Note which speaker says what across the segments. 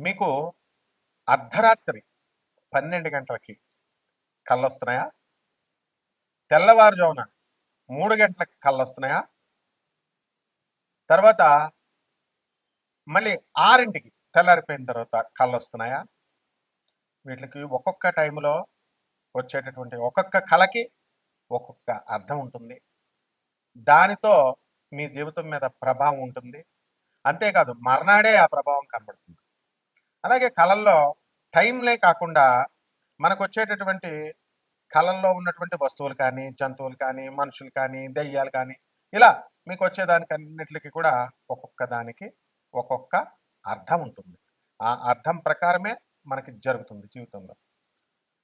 Speaker 1: మీకు అర్ధరాత్రి 12 గంటలకి కళ్ళొస్తున్నాయా? తెల్లవారుజామున 3 గంటలకి కళ్ళొస్తున్నాయా? తర్వాత మళ్ళీ 6కి తెల్లారిపోయిన తర్వాత కళ్ళొస్తున్నాయా? వీటికి ఒక్కొక్క టైంలో వచ్చేటటువంటి ఒక్కొక్క కళకి ఒక్కొక్క అర్థం ఉంటుంది. దానితో మీ జీవితం మీద ప్రభావం ఉంటుంది. అంతేకాదు మర్నాడే ఆ ప్రభావం కనబడుతుంది. అలాగే కళల్లో టైంలే కాకుండా మనకొచ్చేటటువంటి కళల్లో ఉన్నటువంటి వస్తువులు కానీ, జంతువులు కానీ, మనుషులు కానీ, దెయ్యాలు కానీ ఇలా మీకు వచ్చేదానికి అన్నిటికి కూడా ఒక్కొక్క దానికి ఒక్కొక్క అర్థం ఉంటుంది. ఆ అర్థం ప్రకారమే మనకి జరుగుతుంది జీవితంలో.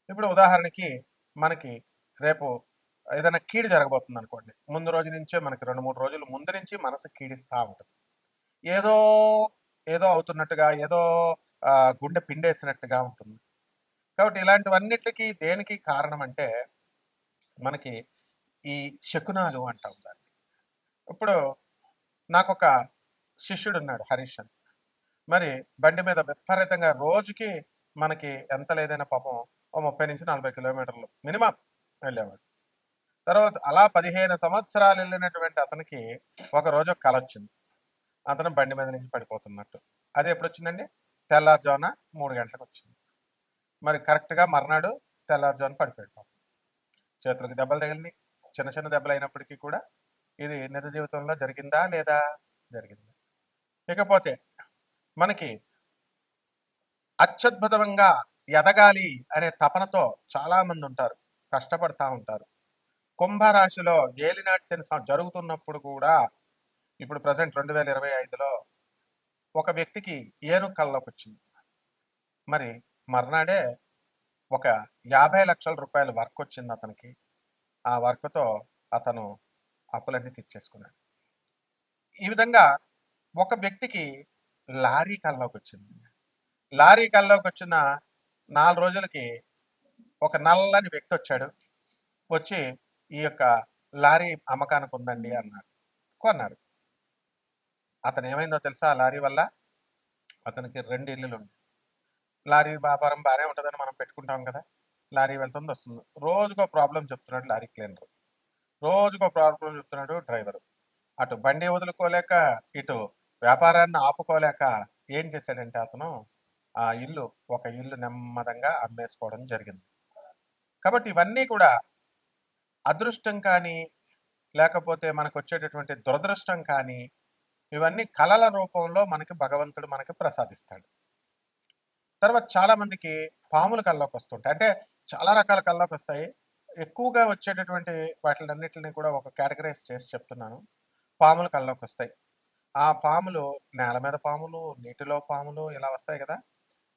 Speaker 1: ఇప్పుడు ఉదాహరణకి మనకి రేపు ఏదైనా కీడు జరగబోతుంది అనుకోండి. ముందు రోజు నుంచే మనకి 2, 3 రోజులు ముందు నుంచి మనసు కీడిస్తా ఉంటుంది. ఏదో ఏదో అవుతున్నట్టుగా, ఏదో గుండె పిండేసినట్టుగా ఉంటుంది. కాబట్టి ఇలాంటివన్నిటికి దేనికి కారణం అంటే మనకి ఈ శకునాలు అంటాం దాన్ని. ఇప్పుడు నాకొక శిష్యుడున్నాడు హరీష్ అని. మరి బండి మీద విపరీతంగా రోజుకి మనకి ఎంత లేదైనా పాపం ఓ 30-40 కిలోమీటర్లు మినిమం వెళ్ళేవాడు. తర్వాత అలా 15 సంవత్సరాలు వెళ్ళినటువంటి అతనికి ఒక రోజు ఒక కల వచ్చింది. అతను బండి మీద నుంచి పడిపోతున్నట్టు. అది ఎప్పుడొచ్చిందండి? తెల్లారుజామున 3 గంటలకు వచ్చింది. మరి కరెక్ట్‌గా మర్నాడు తెల్లారుజామున పడిపోయాడు పాపం. చేతులకు దెబ్బలు తగిలినాయి. చిన్న చిన్న దెబ్బలు అయినప్పటికీ కూడా ఇది నిజ జీవితంలో జరిగిందా? లేదా? జరిగింది. ఇకపోతే మనకి అత్యద్భుతంగా ఎదగాలి అనే తపనతో చాలా మంది ఉంటారు. కష్టపడతా ఉంటారు. కుంభరాశిలో ఏలినాటి శని జరుగుతున్నప్పుడు కూడా ఇప్పుడు ప్రెజెంట్ 2025లో ఒక వ్యక్తికి ఏనుగు కల్లోకి వచ్చింది. మరి మర్నాడే ఒక 50 లక్షల రూపాయల వర్క్ వచ్చింది అతనికి. ఆ వర్క్‌తో అతను అప్పులన్నీ తీర్చేసుకున్నాడు. ఈ విధంగా ఒక వ్యక్తికి లారీ కల్లోకి వచ్చింది. లారీ కల్లోకి వచ్చిన 4 రోజులకి ఒక నల్లని వ్యక్తి వచ్చాడు. వచ్చి ఈ యొక్క లారీ అమ్మకానికి ఉందండి అన్నాడు. కొన్నారు. అతను ఏమైందో తెలుసా ఆ లారీ వల్ల? అతనికి 2 ఇల్లులుంది. లారీ వ్యాపారం బానే ఉంటదని మనం పెట్టుకుంటాం కదా! లారీ వెళ్తుంది, వస్తుంది. రోజుకో ప్రాబ్లమ్ చెప్తున్నాడు లారీ క్లీనరు. రోజుకో ప్రాబ్లమ్ చెప్తున్నాడు డ్రైవరు. అటు బండి వదులుకోలేక, ఇటు వ్యాపారాన్ని ఆపుకోలేక ఏం చేశాడంటే అతను ఒక ఇల్లు నెమ్మదంగా అమ్మేసుకోవడం జరిగింది. కాబట్టి ఇవన్నీ కూడా అదృష్టం కానీ, లేకపోతే మనకొచ్చేటటువంటి దురదృష్టం కానీ, ఇవన్నీ కళల రూపంలో మనకి భగవంతుడు మనకి ప్రసాదిస్తాడు. తర్వాత చాలా మందికి పాములు కల్లోకొస్తుంటాయి. అంటే చాలా రకాల కల్లోకొస్తాయి. ఎక్కువగా వచ్చేటటువంటి వాటిలన్నిటిని కూడా ఒక కేటగరైజ్ చేసి చెప్తున్నాను. పాములు కల్లోకొస్తాయి. ఆ పాములు నేల మీద పాములు, నీటిలో పాములు ఇలా వస్తాయి కదా!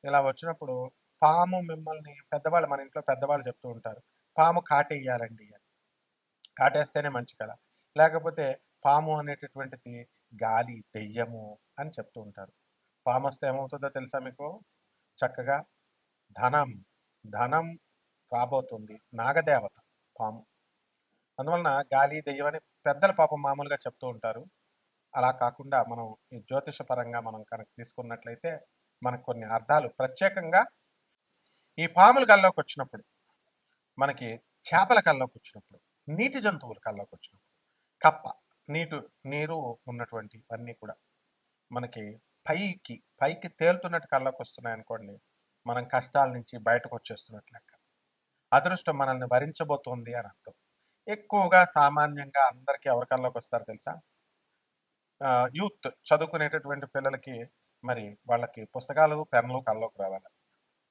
Speaker 1: ఇలా వచ్చినప్పుడు పాము మిమ్మల్ని పెద్దవాళ్ళు మన ఇంట్లో పెద్దవాళ్ళు చెప్తూ ఉంటారు. పాము కాటేయాలండి అని. కాటేస్తేనే మంచి కళ. లేకపోతే పాము అనేటటువంటిది గాలి, దెయ్యము అని చెప్తూ ఉంటారు. పామొస్తే ఏమవుతుందో తెలుసా మీకు? చక్కగా ధనం, ధనం రాబోతుంది. నాగదేవత పాము. అందువలన గాలి, దెయ్యం అని పెద్దలు పాపం మామూలుగా చెప్తూ ఉంటారు. అలా కాకుండా మనం ఈ జ్యోతిష పరంగా మనం కనుక తీసుకున్నట్లయితే మనకు కొన్ని అర్థాలు ప్రత్యేకంగా ఈ పాముల కల్లోకొచ్చినప్పుడు, మనకి చేపల కల్లోకొచ్చినప్పుడు, నీటి జంతువుల కల్లోకొచ్చినప్పుడు, కప్ప, నీరు ఉన్నటువంటివన్నీ కూడా మనకి పైకి తేలుతున్నట్టు కల్లోకొస్తున్నాయనుకోండి, మనం కష్టాల నుంచి బయటకొచ్చేస్తున్నట్లు లెక్క. అదృష్టం మనల్ని వరించబోతోంది అని అర్థం. ఎక్కువగా సామాన్యంగా అందరికీ ఎవరి కల్లోకొస్తారు తెలుసా? యూత్ చదువుకునేటటువంటి పిల్లలకి మరి వాళ్ళకి పుస్తకాలు, పెన్నులు కల్లోకి రావాలి.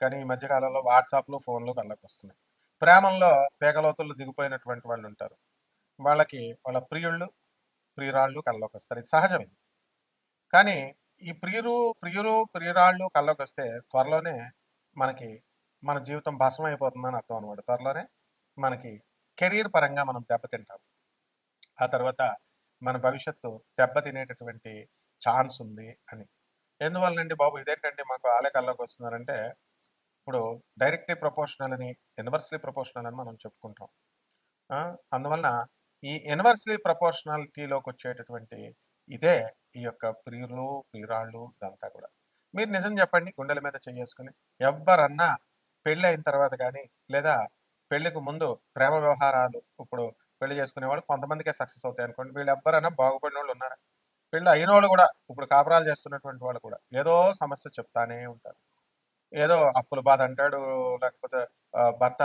Speaker 1: కానీ ఈ మధ్య కాలంలో వాట్సాప్‌లు, ఫోన్‌లు కల్లోకొస్తున్నాయి. ప్రేమల్లో పేగలోతుల్లో దిగిపోయినటువంటి వాళ్ళుంటారు. వాళ్ళకి వాళ్ళ ప్రియురాళ్ళు కల్లోకొస్తారు. ఇది సహజమే. కానీ ఈ ప్రియురాళ్ళు కల్లోకొస్తే త్వరలోనే మనకి మన జీవితం భస్మమైపోతుందని అర్థం అనమాట. త్వరలోనే మనకి కెరీర్ పరంగా మనం దెబ్బతింటాం. ఆ తర్వాత మన భవిష్యత్తు దెబ్బతినేటటువంటి ఛాన్స్ ఉంది అని. ఎందువల్లనండి బాబు ఇదేంటండి మాకు ఆళ్ళే కల్లోకొస్తున్నారంటే, ఇప్పుడు డైరెక్ట్‌లీ ప్రపోర్షనల్ అని, ఇన్వర్స్‌లీ ప్రపోర్షనల్ అని మనం చెప్పుకుంటాం. అందువలన ఈ ఇన్వర్స్‌లీ ప్రపోర్షనాలిటీలోకొచ్చేటటువంటి ఇదే ఈ యొక్క ప్రియురాళ్ళు ఇదంతా కూడా. మీరు నిజం చెప్పండి గుండెల మీద చెయ్యేసుకుని. ఎవ్వరన్నా పెళ్లి అయిన తర్వాత కానీ లేదా పెళ్లికి ముందు ప్రేమ వ్యవహారాలు ఇప్పుడు పెళ్లి చేసుకునేవాళ్ళు కొంతమందికే సక్సెస్ అవుతాయి అనుకోండి. వీళ్ళు ఎవ్వరైనా బాగుపడిన వాళ్ళు ఉన్నారా? పెళ్లి అయిన వాళ్ళు కూడా ఇప్పుడు కాపురాలు చేస్తున్నటువంటి వాళ్ళు కూడా ఏదో సమస్య చెప్తానే ఉంటారు. ఏదో అప్పుల బాధ అంటాడు, లేకపోతే భర్త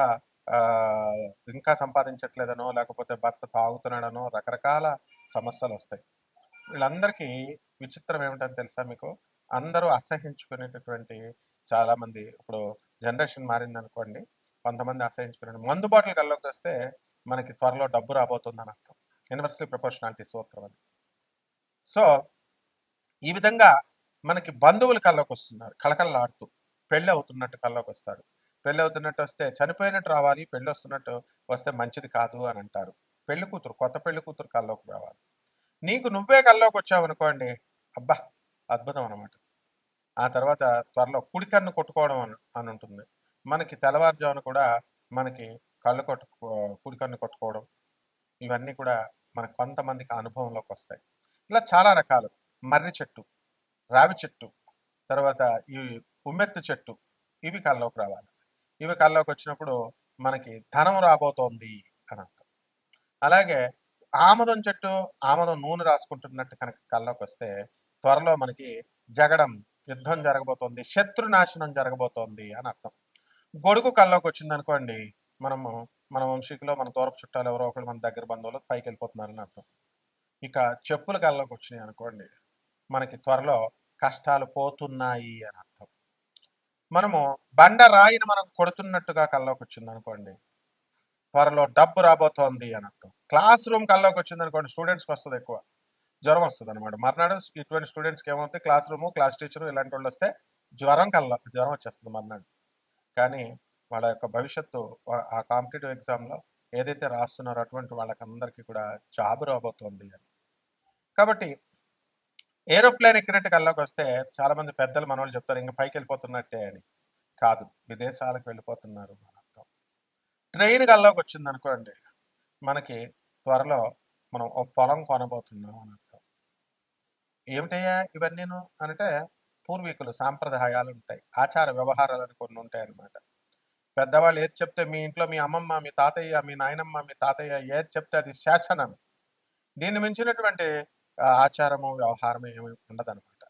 Speaker 1: ఇంకా సంపాదించట్లేదనో, లేకపోతే భర్త తాగుతున్నాడనో రకరకాల సమస్యలొస్తాయి. వీళ్ళందరికీ విచిత్రం ఏమిటని తెలుసా మీకు? అందరూ అసహ్యించుకునేటటువంటి చాలామంది ఇప్పుడు జనరేషన్ మారిందనుకోండి. కొంతమంది అసహ్యించుకునే మందు బాటిల్ కల్లోకొస్తే మనకి త్వరలో డబ్బు రాబోతుందని అర్థం. యూనివర్సల్ ప్రపోర్షనాలిటీ సూత్రం అది. సో, ఈ విధంగా మనకి బంధువులు కల్లోకొస్తున్నారు కళకళలాడుతూ. పెళ్ళవుతున్నట్టు కల్లోకొస్తారు. పెళ్ళవుతున్నట్టు వస్తే చనిపోయినట్టు రావాలి, పెళ్ళొస్తున్నట్టు వస్తే మంచిది కాదు అని అంటారు. పెళ్లి కూతురు, కొత్త పెళ్లి కూతురు కల్లోకి రావాలి. నీకు నువ్వే కల్లోకొచ్చావనుకోండి, అబ్బా! అద్భుతం అనమాట. ఆ తర్వాత త్వరలో కుడి కన్ను కొట్టుకోవడం అని ఉంటుంది. మనకి తెల్లవారుజామున కూడా మనకి కళ్ళు కుడి కన్ను కొట్టుకోవడం, ఇవన్నీ కూడా మనకు కొంతమందికి అనుభవంలోకొస్తాయి. ఇలా చాలా రకాలు. మర్రి చెట్టు, రావి చెట్టు, తర్వాత ఈ ఉమ్మెత్తు చెట్టు, ఇవి కల్లోకి రావాలి. ఇవి కల్లోకొచ్చినప్పుడు మనకి ధనం రాబోతోంది అని అర్థం. అలాగే ఆమదం చెట్టు, ఆమదం నూనె రాసుకుంటున్నట్టు కనుక కల్లోకొస్తే త్వరలో మనకి జగడం, యుద్ధం జరగబోతోంది, శత్రునాశనం జరగబోతోంది అని అర్థం. గొడుగు కల్లోకొచ్చిందనుకోండి, మనము మన వంశీకులో మన దూరపు చుట్టాలు ఎవరో ఒకళ్ళు మన దగ్గర బంధువులు పైకెళ్ళిపోతున్నారని అర్థం. ఇక చెప్పులు కల్లోకొచ్చినాయి అనుకోండి, మనకి త్వరలో కష్టాలు పోతున్నాయి అని అర్థం. మనము బండరాయిని మనం కొడుతున్నట్టుగా కల్లోకొచ్చిందనుకోండి, త్వరలో డబ్బు రాబోతోంది అని అర్థం. క్లాస్ రూమ్ కల్లోకి వచ్చింది అనుకోండి, స్టూడెంట్స్కి వస్తుంది ఎక్కువ జ్వరం వస్తుంది అనమాట. మర్నాడు ఇటువంటి స్టూడెంట్స్కి ఏమవుతుంది, క్లాస్ రూము, క్లాస్ టీచరు ఇలాంటి వాళ్ళు వస్తే జ్వరం వచ్చేస్తుంది మర్నాడు. కానీ వాళ్ళ యొక్క భవిష్యత్తు ఆ కాంపిటేటివ్ ఎగ్జామ్లో ఏదైతే రాస్తున్నారో అటువంటి వాళ్ళకందరికీ కూడా జాబ్ రాబోతోంది అని. కాబట్టి ఏరోప్లేన్ ఎక్కినట్టు కల్లోకి వస్తే చాలా మంది పెద్దలు మనోళ్ళు చెప్తారు ఇంకా పైకి వెళ్ళిపోతున్నట్టే అని. కాదు, విదేశాలకు వెళ్ళిపోతున్నారు అని అర్థం. ట్రైన్ కల్లోకి వచ్చింది అనుకోండి, మనకి త్వరలో మనం ఒక పొలం కొనబోతున్నాం అని అర్థం. ఏమిటయ్యా ఇవన్నీను అంటే పూర్వీకులు సాంప్రదాయాలు ఉంటాయి, ఆచార వ్యవహారాలు అని కొన్ని ఉంటాయి అన్నమాట. పెద్దవాళ్ళు ఏది చెప్తే మీ ఇంట్లో మీ అమ్మమ్మ, మీ తాతయ్య, మీ నాయనమ్మ, మీ తాతయ్య ఏది చెప్తే అది శాసనం. దీన్ని మించినటువంటి ఆచారము, వ్యవహారము ఏమి ఉండదనమాట.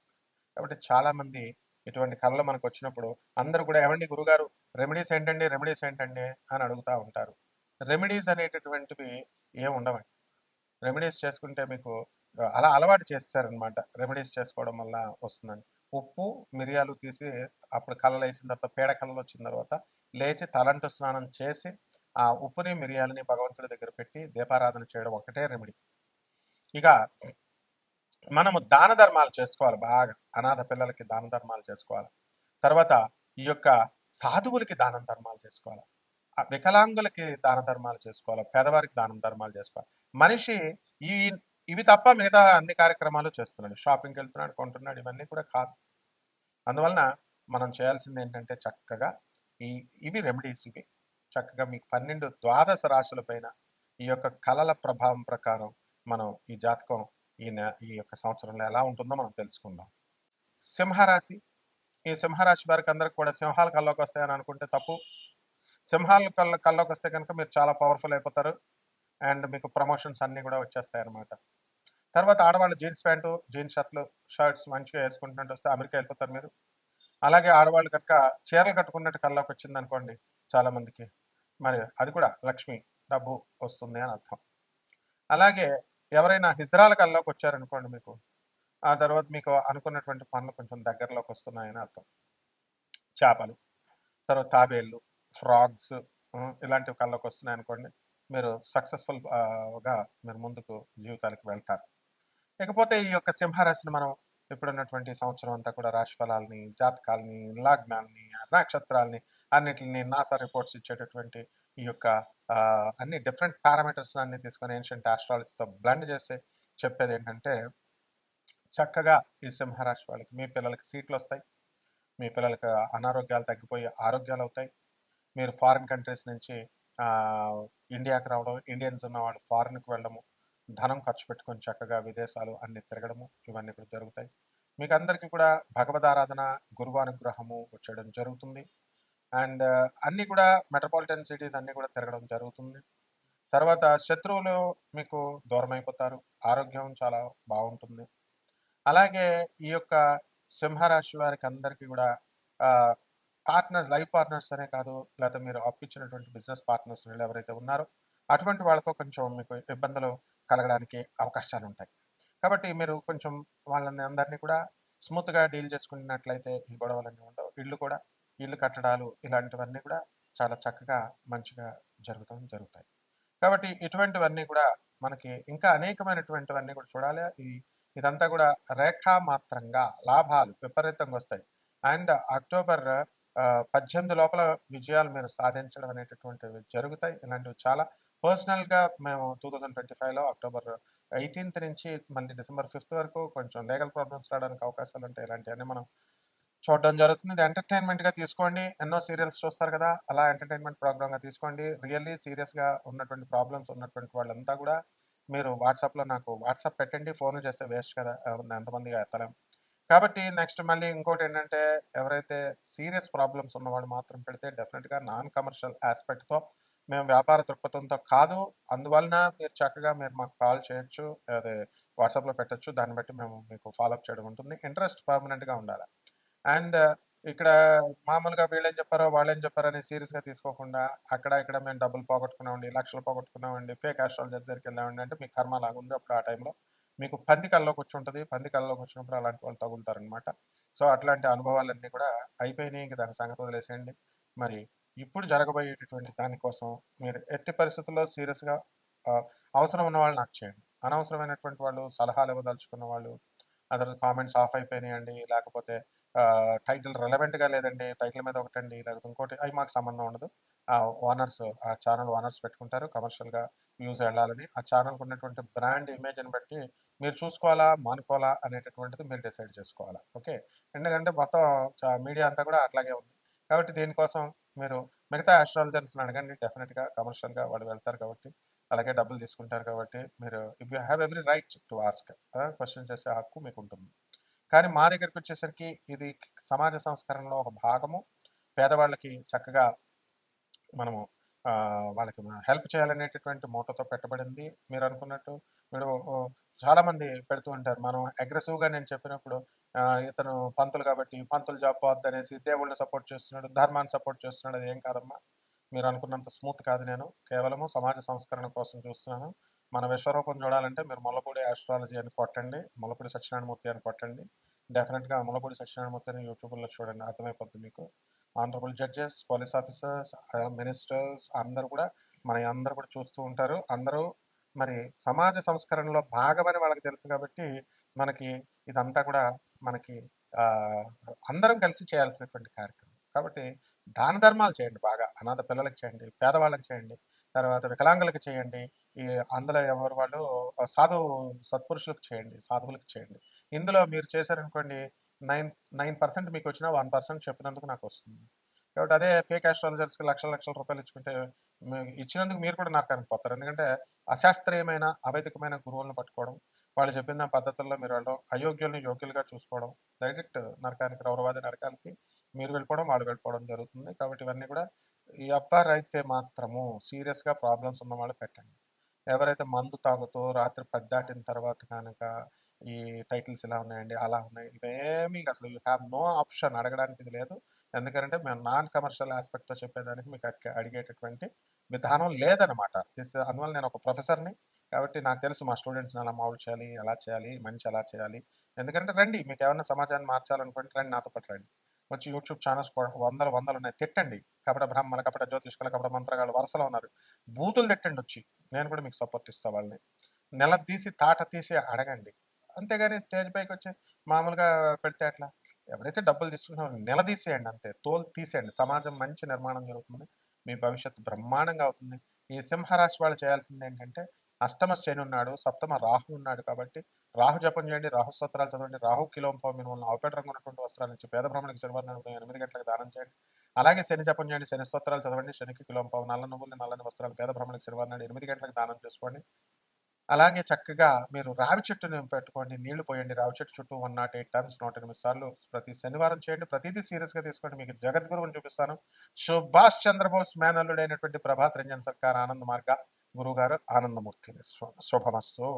Speaker 1: కాబట్టి చాలామంది ఇటువంటి కళలు మనకు వచ్చినప్పుడు అందరూ కూడా ఏమండి గురుగారు రెమెడీస్ ఏంటండి, రెమెడీస్ ఏంటండి అని అడుగుతూ ఉంటారు. రెమెడీస్ అనేటటువంటివి ఏమి ఉండవండి. రెమెడీస్ చేసుకుంటే మీకు అలా అలవాటు చేస్తారనమాట. రెమెడీస్ చేసుకోవడం వల్ల వస్తుందని. ఉప్పు, మిరియాలు తీసి అప్పుడు కళ్ళలో వేసిన తర్వాత పేడ కళ్ళలో వచ్చిన తర్వాత లేచి తలంటు స్నానం చేసి ఆ ఉప్పుని, మిరియాలని భగవంతుడి దగ్గర పెట్టి దీపారాధన చేయడం ఒకటే రెమెడీ. ఇక మనము దాన ధర్మాలు చేసుకోవాలి బాగా. అనాథ పిల్లలకి దాన ధర్మాలు చేసుకోవాలి. తర్వాత ఈ యొక్క సాధువులకి దానం ధర్మాలు చేసుకోవాలి. వికలాంగులకి దాన ధర్మాలు చేసుకోవాలి. పేదవారికి దానం ధర్మాలు చేసుకోవాలి. మనిషి ఈ ఇవి తప్ప మిగతా అన్ని కార్యక్రమాలు చేస్తున్నాడు. షాపింగ్కి వెళ్తున్నాడు, కొంటున్నాడు, ఇవన్నీ కూడా కాదు. అందువలన మనం చేయాల్సింది ఏంటంటే చక్కగా ఇవి రెమెడీస్. ఇవి చక్కగా మీకు 12 ద్వాదశ రాశుల పైన ఈ యొక్క కళల ప్రభావం ప్రకారం మనం ఈ జాతకం ఈ యొక్క సంవత్సరంలో ఎలా ఉంటుందో మనం తెలుసుకుందాం. సింహరాశి. ఈ సింహరాశి వారికి అందరికి కూడా సింహాలు కల్లోకి వస్తాయని అనుకుంటే తప్పు. సింహాలు కల్లోకి వస్తే కనుక మీరు చాలా పవర్ఫుల్ అయిపోతారు అండ్ మీకు ప్రమోషన్స్ అన్నీ కూడా వచ్చేస్తాయి అన్నమాట. తర్వాత ఆడవాళ్ళు జీన్స్ ప్యాంటు, జీన్స్ షర్ట్స్ మంచిగా వేసుకుంటున్నట్టు వస్తే అమెరికా వెళ్ళిపోతారు మీరు. అలాగే ఆడవాళ్ళు కనుక చీరలు కట్టుకున్నట్టు కల్లోకి వచ్చింది అనుకోండి చాలామందికి, మరి అది కూడా లక్ష్మి, డబ్బు వస్తుంది అని అర్థం. అలాగే ఎవరైనా హిజ్రాల కల్లోకి వచ్చారనుకోండి మీకు, ఆ తర్వాత మీకు అనుకున్నటువంటి పనులు కొంచెం దగ్గరలోకి వస్తున్నాయని అర్థం. చేపలు, తర్వాత తాబేళ్ళు, ఫ్రాగ్స్ ఇలాంటివి కల్లోకి వస్తున్నాయి అనుకోండి, మీరు సక్సెస్ఫుల్గా మీరు ముందుకు జీవితానికి వెళ్తారు. ఇకపోతే ఈ యొక్క సింహరాశిని మనం ఇప్పుడున్నటువంటి సంవత్సరం అంతా కూడా రాశి ఫలాల్ని, జాతకాలని, లగ్నాల్ని, నక్షత్రాలని అన్నిటిని నాసా రిపోర్ట్స్ ఇచ్చేటటువంటి ఈ యొక్క అన్ని డిఫరెంట్ పారామీటర్స్ అన్ని తీసుకొని ఏన్షియంట్ ఆస్ట్రాలజీతో బ్లెండ్ చేసి చెప్పేది ఏంటంటే చక్కగా ఈ సింహరాశి వాళ్ళకి మీ పిల్లలకి సీట్లు వస్తాయి, మీ పిల్లలకి అనారోగ్యాలు తగ్గిపోయి ఆరోగ్యాలు అవుతాయి. మీరు ఫారిన్ కంట్రీస్ నుంచి ఇండియాకి రావడం, ఇండియన్స్ ఉన్న వాళ్ళు ఫారిన్కి వెళ్ళడము, ధనం ఖర్చు పెట్టుకొని చక్కగా విదేశాలు అన్ని తిరగడము, ఇవన్నీ కూడా జరుగుతాయి. మీకందరికీ కూడా భగవదారాధన, గురువు అనుగ్రహము వచ్చేయడం జరుగుతుంది. అండ్ అన్నీ కూడా మెట్రోపాలిటన్ సిటీస్ అన్నీ కూడా తిరగడం జరుగుతుంది. తర్వాత శత్రువులు మీకు దూరమైపోతారు. ఆరోగ్యం చాలా బావుంటుంది. అలాగే ఈ యొక్క సింహరాశి వారికి అందరికీ కూడా పార్ట్నర్స్, లైఫ్ పార్ట్నర్స్ అనే కాదు, లేకపోతే మీరు అప్పిచ్చినటువంటి బిజినెస్ పార్ట్నర్స్ వీళ్ళు ఎవరైతే ఉన్నారో అటువంటి వాళ్ళతో కొంచెం మీకు ఇబ్బందులు కలగడానికి అవకాశాలుంటాయి. కాబట్టి మీరు కొంచెం వాళ్ళని అందరినీ కూడా స్మూత్‌గా డీల్ చేసుకున్నట్లయితే ఈ గొడవలన్నీ ఉండవు. ఇల్లు కట్టడాలు ఇలాంటివన్నీ కూడా చాలా చక్కగా, మంచిగా జరుగుతాయి. కాబట్టి ఇటువంటివన్నీ కూడా మనకి ఇంకా అనేకమైనటువంటివన్నీ కూడా చూడాలి. ఇదంతా కూడా రేఖామాత్రంగా లాభాలు విపరీతంగా వస్తాయి. అండ్ అక్టోబర్ 18 లోపల విజయాలు మీరు సాధించడం అనేటటువంటివి జరుగుతాయి. ఇలాంటివి చాలా పర్సనల్‌గా మేము 2025లో అక్టోబర్ 18 నుంచి మళ్ళీ డిసెంబర్ 5 వరకు కొంచెం లీగల్ ప్రాబ్లమ్స్ రావడానికి అవకాశాలుంటాయి. ఇలాంటివన్నీ మనం చూడడం జరుగుతుంది. ఇది ఎంటర్‌టైన్‌మెంట్‌గా తీసుకోండి. ఎన్నో సీరియల్స్ చూస్తారు కదా! అలా ఎంటర్‌టైన్‌మెంట్ ప్రోగ్రామ్‌గా తీసుకోండి. రియల్లీ సీరియస్‌గా ఉన్నటువంటి ప్రాబ్లమ్స్ ఉన్నటువంటి వాళ్ళంతా కూడా మీరు వాట్సాప్‌లో నాకు వాట్సాప్ పెట్టండి. ఫోన్‌లు చేస్తే వేస్ట్ కదా! ఎంతమందికి ఎత్తలేం. కాబట్టి నెక్స్ట్ మళ్ళీ ఇంకోటేంటంటే ఎవరైతే సీరియస్ ప్రాబ్లమ్స్ ఉన్నవాళ్ళు మాత్రం పెడితే డెఫినిట్‌గా నాన్ కమర్షియల్ యాస్పెక్ట్‌తో మేము వ్యాపార దృక్పథంతో కాదు. అందువలన మీరు చక్కగా మాకు కాల్ చేయొచ్చు. అదే వాట్సాప్‌లో పెట్టొచ్చు. దాన్ని బట్టి మేము మీకు ఫాలో అప్ చేయడం ఉంటుంది. ఇంట్రెస్ట్ పర్మనెంట్‌గా ఉండాల. అండ్ ఇక్కడ మామూలుగా వీళ్ళేం చెప్పారో, వాళ్ళేం చెప్పారని సీరియస్‌గా తీసుకోకుండా, ఇక్కడ మేము డబ్బులు పోగొట్టుకున్నామండి, లక్షలు పోగొట్టుకున్నామండి, ఫేక్ ఆస్ట్రాలజర్ దగ్గరికెళ్ళామండి అంటే మీ కర్మ అలాగుంది. అప్పుడు ఆ టైంలో మీకు పంది కల్లోకొచ్చుంటది. పంది కల్లోకొచ్చినప్పుడు అలాంటి వాళ్ళు తగులుతారనమాట. సో, అట్లాంటి అనుభవాలన్నీ కూడా అయిపోయినాయి. ఇంక దాని సంగతి వదిలేసేయండి. మరి ఇప్పుడు జరగబోయేటటువంటి దాని కోసం మీరు ఎట్టి పరిస్థితుల్లో సీరియస్‌గా అవసరం ఉన్న వాళ్ళు నాకు చేయండి. అనవసరమైనటువంటి వాళ్ళు, సలహాలు ఇవ్వదలుచుకున్న వాళ్ళు, అదర్ కామెంట్స్ ఆఫ్ అయిపోయినాయండి, లేకపోతే టైటిల్ రెలవెంట్‌గా లేదండి, టైటిల్ మీద ఒకటండి, లేకపోతే ఇంకోటి అయి మాకు సంబంధం ఉండదు. ఆ ఛానల్ ఓనర్స్ పెట్టుకుంటారు కమర్షియల్‌గా వ్యూస్ ఎళ్ళాలని. ఆ ఛానల్‌కి ఉన్నటువంటి బ్రాండ్ ఇమేజ్‌ని బట్టి మీరు చూసుకోవాలా, మానుకోవాలా అనేటటువంటిది మీరు డిసైడ్ చేసుకోవాలా. ఓకే. ఎందుకంటే మొత్తం మీడియా అంతా కూడా అట్లాగే ఉంది. కాబట్టి దీనికోసం మీరు మిగతా ఆస్ట్రాలజర్స్‌ని అడగండి. డెఫినిట్‌గా కమర్షియల్‌గా వాళ్ళు వెళ్తారు కాబట్టి, అలాగే డబ్బులు తీసుకుంటారు కాబట్టి మీరు if you have every right to ask. Question చేసే హక్కు మీకుంటుంది. కానీ మా దగ్గరికొచ్చేసరికి ఇది సమాజ సంస్కరణలో ఒక భాగము. పేదవాళ్ళకి చక్కగా మనము వాళ్ళకి హెల్ప్ చేయాలనేటటువంటి మోటోతో పెట్టబడింది. మీరనుకున్నట్టు మీరు చాలామంది పెడుతూ ఉంటారు. మనం అగ్రెసివ్‌గా నేను చెప్పినప్పుడు ఇతను పంతులు కాబట్టి పంతులు జాబ్ పోద్దనేసి దేవుళ్ళని సపోర్ట్ చేస్తున్నాడు, ధర్మాన్ని సపోర్ట్ చేస్తున్నాడు. అదేం కాదమ్మా. మీరనుకున్నంత స్మూత్ కాదు నేను. కేవలము సమాజ సంస్కరణ కోసం చూస్తున్నాను. మన విశ్వరూపం చూడాలంటే మీరు ముల్లపూడి ఆస్ట్రాలజీ అని కొట్టండి. ముల్లపూడి సత్యనారాయణమూర్తి అని కొట్టండి. డెఫినిట్‌గా ముల్లపూడి సత్యనారాయణమూర్తి అని యూట్యూబ్‌లో చూడండి. అర్థమైపోద్ది మీకు. Honourable judges, police officers, ministers అందరూ కూడా అందరూ కూడా చూస్తూ ఉంటారు. అందరూ మరి సమాజ సంస్కరణలో భాగమని వాళ్ళకి తెలుసు కాబట్టి, మనకి ఇదంతా కూడా మనకి ఆహ్, అందరం కలిసి చేయాల్సినటువంటి కార్యక్రమం. కాబట్టి దాన ధర్మాలు చేయండి బాగా. అనాథ పిల్లలకి చేయండి, పేదవాళ్ళకి చేయండి, తర్వాత వికలాంగులకి చేయండి. ఈ అందులో ఎవరు వాళ్ళు సత్పురుషులకు చేయండి, సాధువులకు చేయండి. ఇందులో మీరు చేశారనుకోండి 9% మీకొచ్చినా 1% చెప్పినందుకు నాకొస్తుంది. కాబట్టి అదే ఫేక్ ఆస్ట్రాలజర్స్‌కి లక్షల లక్షల రూపాయలు ఇచ్చుకుంటే ఇచ్చినందుకు మీరు కూడా నరకానికి పోతారు. ఎందుకంటే అశాస్త్రీయమైన, అవైదికమైన గురువులను పట్టుకోవడం, వాళ్ళు చెప్పిన పద్ధతుల్లో మీరు వెళ్ళడం, అయోగ్యుల్ని యోగ్యులుగా చూసుకోవడం, డైరెక్ట్ నరకానికి, రౌరవాది నరకానికి మీరు వెళ్ళిపోవడం, వాళ్ళు వెళ్ళిపోవడం జరుగుతుంది. కాబట్టి ఇవన్నీ కూడా ఎవరైతే మాత్రము సీరియస్‌గా ప్రాబ్లమ్స్ ఉన్నవాళ్ళు పెట్టండి. ఎవరైతే మందు తాగుతూ రాత్రి 10 దాటిన తర్వాత గనక ఈ టైటిల్స్ ఇలా ఉన్నాయండి, అలా ఉన్నాయి, ఇవేమీ అసలు యూ హావ్ నో ఆప్షన్ అడగడానికి ఇది లేదు. ఎందుకంటే మేము నాన్ కమర్షియల్ ఆస్పెక్ట్‌తో చెప్పేదానికి మీకు అడిగేటటువంటి విధానం లేదనమాట. అందువల్ల నేను ఒక ప్రొఫెసర్‌ని. కాబట్టి నాకు తెలుసు మా స్టూడెంట్స్‌ని ఎలా మౌల్డ్ చేయాలి, ఎలా చేయాలి, మంచి ఎలా చేయాలి. ఎందుకంటే రండి, మీకేమన్నా సమాజాన్ని మార్చాలనుకుంటే రండి, నాతో పాటు రండి. వచ్చి యూట్యూబ్ ఛానల్స్ వందలు వందలున్నాయి. తిట్టండి. కపట బ్రాహ్మణ, కపట జ్యోతిష్కులు, కపట మంత్రగాళ్ళు వరుసలో ఉన్నారు. బూతులు తిట్టండి వచ్చి. నేను కూడా మీకు సపోర్ట్ ఇస్తా వాళ్ళని. నిలదీసి, తాట తీసి అడగండి. అంతేగాని స్టేజ్ పైకొచ్చి మామూలుగా పెడితే ఎట్లా? ఎవరైతే డబ్బులు తీసుకుంటున్నారో నిలదీసేయండి అంతే. తోలు తీసేయండి. సమాజం మంచి నిర్మాణం జరుగుతుంది. మీ భవిష్యత్తు బ్రహ్మాండంగా అవుతుంది. ఈ సింహరాశి వాళ్ళు చేయాల్సిందేంటంటే, అష్టమ శని ఉన్నాడు, సప్తమ రాహు ఉన్నాడు కాబట్టి, రాహు జపం చేయండి, రాహు స్తోత్రాలు చదవండి, రాహు కిలోంపావు మినుములను ఆవుపేట రంగు ఉన్నటువంటి వస్త్రాలిచ్చి పేద బ్రాహ్మణులకు శనివారం నాడు ఉదయం 8 గంటలకు దానం చేయండి. అలాగే శని జపం చేయండి, శని స్తోత్రాలు చదవండి, శనికి కిలోంపావు నల్ల నువ్వుల్ని, నల్లని వస్త్రాలు పేద బ్రాహ్మణులకు శనివారం నాడు 8 గంటలకు దానం చేసుకోండి. అలాగే చక్కగా మీరు రావి చెట్టుని పెట్టుకోండి. నీళ్లు పోయండి. రావి చెట్టు చుట్టూ 108 టైమ్స్ 108 సార్లు ప్రతి శనివారం చేయండి. ప్రతీదీ సీరియస్‌గా తీసుకోండి. మీకు జగద్గురువుని చూపిస్తాను. సుభాష్ చంద్రబోస్ మేనల్లుడైనటువంటి ప్రభాత్ రంజన్ సర్కార్ ఆనంద్ మార్గ గురువుగారు ఆనందమూర్తి. శుభమస్తు.